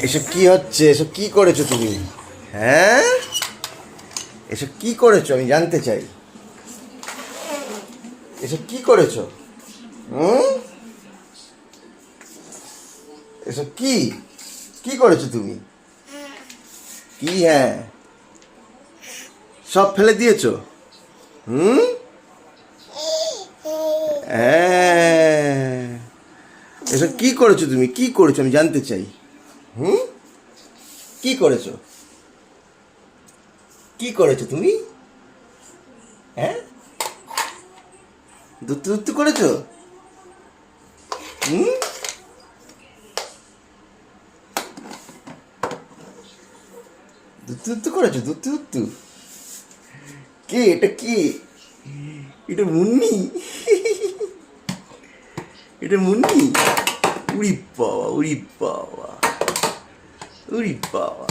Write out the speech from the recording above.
এসব কি হচ্ছে? এসব কি করেছো তুমি? হ্যাঁ, এসব কি করেছো আমি জানতে চাই। এসব কি করেছো? হুম, এসব কি কি করেছো তুমি? কি? হ্যাঁ, সব ফেলে দিয়েছো? হুম, হ্যাঁ, এসব কি করেছো তুমি? কি করেছো আমি জানতে চাই। হুম, কি করেছো? কি করেছো তুমি? হ্যাঁ, দুত্তু দুত্তু করেছো? হুম, দুত্তু দুত্তু করেছো? দুত্তু দুত্তু কে? এটা কি? এটা মুন্নি? এটা মুন্নি? উড়ি বাবা, উড়ি বাবা, উড়ি বাবা।